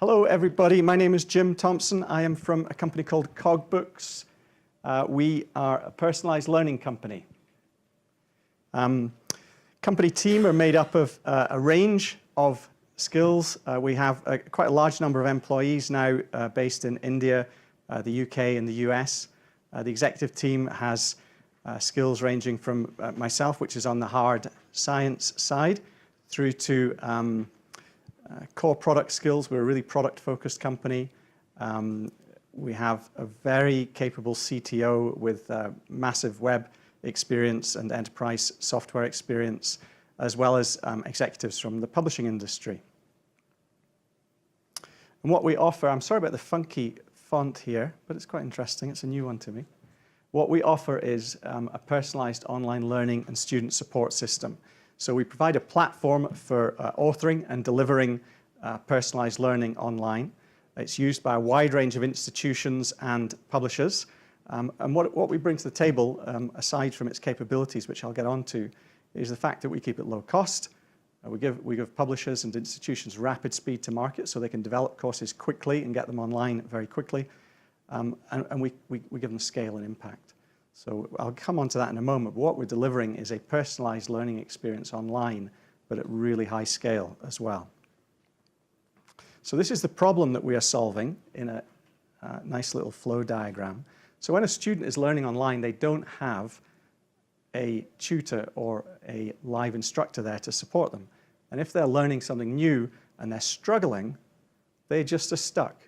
Hello everybody, my name is Jim Thompson. I am from a company called CogBooks. We are a personalized learning company. Company team are made up of a range of skills. We have quite a large number of employees now based in India, the UK and the US. The executive team has skills ranging from myself, which is on the hard science side, through to core product skills. We're a really product-focused company. We have a very capable CTO with massive web experience and enterprise software experience, as well as executives from the publishing industry. And what we offer, I'm sorry about the funky font here, but it's quite interesting. It's a new one to me. What we offer is a personalized online learning and student support system. So we provide a platform for authoring and delivering personalized learning online. It's used by a wide range of institutions and publishers. And what we bring to the table, aside from its capabilities, which I'll get onto, is the fact that we keep it low cost. We give publishers and institutions rapid speed to market so they can develop courses quickly and get them online very quickly. And we give them scale and impact. So I'll come on to that in a moment, but what we're delivering is a personalized learning experience online, but at really high scale as well. So this is the problem that we are solving in a nice little flow diagram. So when a student is learning online, they don't have a tutor or a live instructor there to support them. And if they're learning something new and they're struggling, they just are stuck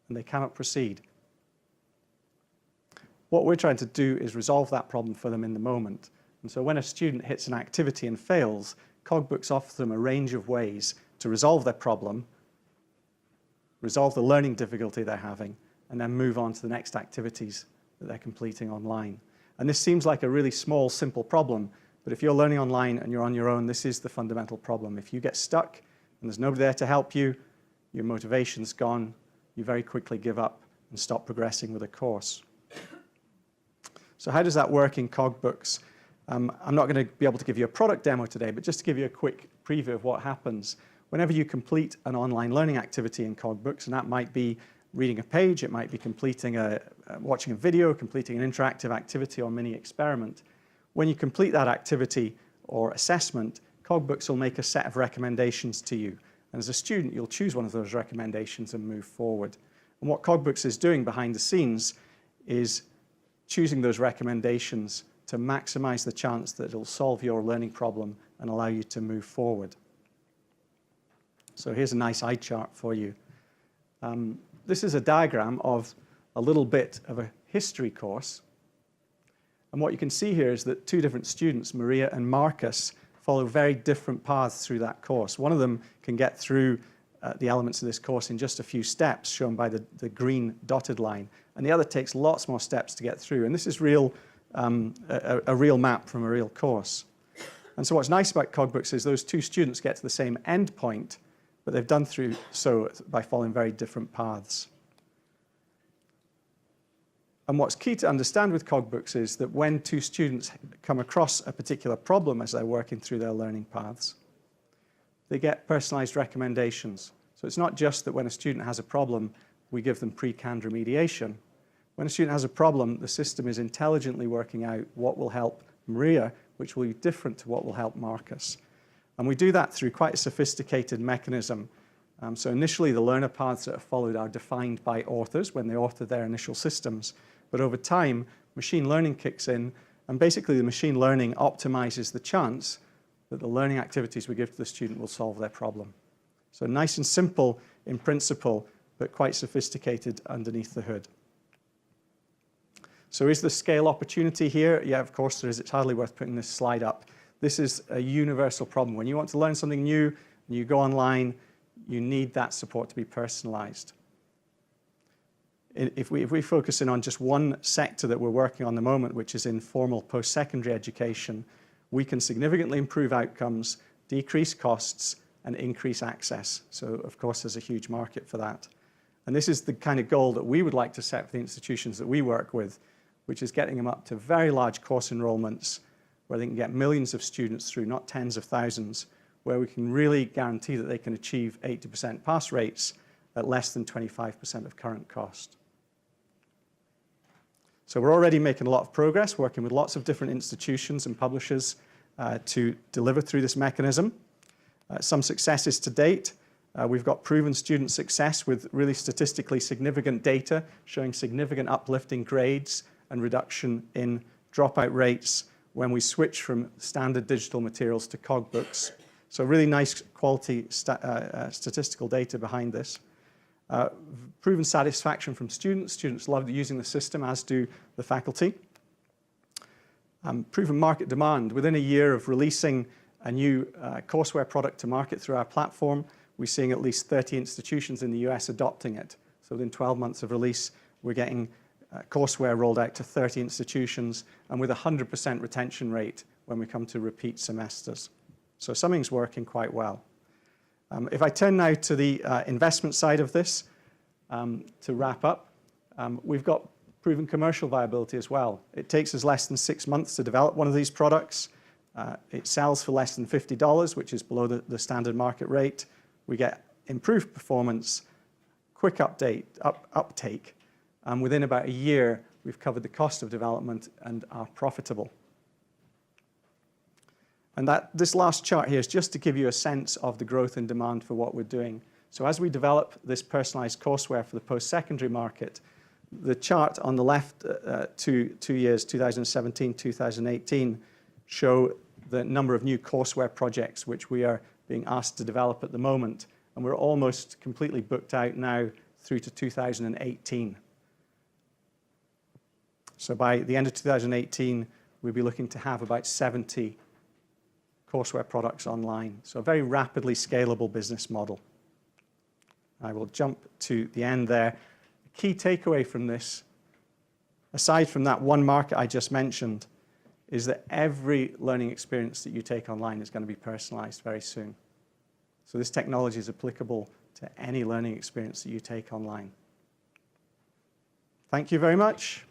and they cannot proceed. What we're trying to do is resolve that problem for them in the moment. And so when a student hits an activity and fails, CogBooks offers them a range of ways to resolve their problem, resolve the learning difficulty they're having, and then move on to the next activities that they're completing online. And this seems like a really small, simple problem, but if you're learning online and you're on your own, this is the fundamental problem. If you get stuck and there's nobody there to help you, your motivation's gone, you very quickly give up and stop progressing with a course. So how does that work in CogBooks? I'm not going to be able to give you a product demo today, but just to give you a quick preview of what happens. Whenever you complete an online learning activity in CogBooks, and that might be reading a page, it might be completing watching a video, completing an interactive activity or mini experiment. When you complete that activity or assessment, CogBooks will make a set of recommendations to you. And as a student, you'll choose one of those recommendations and move forward. And what CogBooks is doing behind the scenes is choosing those recommendations to maximize the chance that it'll solve your learning problem and allow you to move forward. So here's a nice eye chart for you. This is a diagram of a little bit of a history course. And what you can see here is that two different students, Maria and Marcus, follow very different paths through that course. One of them can get through the elements of this course in just a few steps, shown by the green dotted line. And the other takes lots more steps to get through. And this is a real map from a real course. And so what's nice about CogBooks is those two students get to the same end point, but they've done so by following very different paths. And what's key to understand with CogBooks is that when two students come across a particular problem as they're working through their learning paths, they get personalized recommendations. So it's not just that when a student has a problem, we give them pre-canned remediation. When a student has a problem, the system is intelligently working out what will help Maria, which will be different to what will help Marcus. And we do that through quite a sophisticated mechanism. So initially, the learner paths that are followed are defined by authors when they author their initial systems. But over time, machine learning kicks in, and basically the machine learning optimizes the chance that the learning activities we give to the student will solve their problem. So nice and simple in principle, but quite sophisticated underneath the hood. So is the scale opportunity here? Yeah, of course there is. It's hardly worth putting this slide up. This is a universal problem. When you want to learn something new and you go online, you need that support to be personalized. If we focus in on just one sector that we're working on at the moment, which is in formal post-secondary education, we can significantly improve outcomes, decrease costs, and increase access. So, of course, there's a huge market for that. And this is the kind of goal that we would like to set for the institutions that we work with, which is getting them up to very large course enrollments where they can get millions of students through, not tens of thousands, where we can really guarantee that they can achieve 80% pass rates at less than 25% of current cost. So we're already making a lot of progress, working with lots of different institutions and publishers to deliver through this mechanism. Some successes to date. We've got proven student success with really statistically significant data showing significant uplift in grades and reduction in dropout rates when we switch from standard digital materials to CogBooks. So really nice quality statistical data behind this. Proven satisfaction from students. Students love using the system, as do the faculty. Proven market demand. Within a year of releasing a new courseware product to market through our platform, we're seeing at least 30 institutions in the US adopting it. So within 12 months of release, we're getting courseware rolled out to 30 institutions, and with a 100% retention rate when we come to repeat semesters. So something's working quite well. If I turn now to the investment side of this, to wrap up, we've got proven commercial viability as well. It takes us less than 6 months to develop one of these products. It sells for less than $50, which is below the standard market rate. We get improved performance, quick uptake, and within about a year, we've covered the cost of development and are profitable. And this last chart here is just to give you a sense of the growth and demand for what we're doing. So as we develop this personalized courseware for the post-secondary market, the chart on the left, 2 years, 2017, 2018, show the number of new courseware projects which we are being asked to develop at the moment. And we're almost completely booked out now through to 2018. So by the end of 2018, we'll be looking to have about 70 courseware products online. So a very rapidly scalable business model. I will jump to the end there. The key takeaway from this, aside from that one market I just mentioned, is that every learning experience that you take online is going to be personalized very soon. So this technology is applicable to any learning experience that you take online. Thank you very much.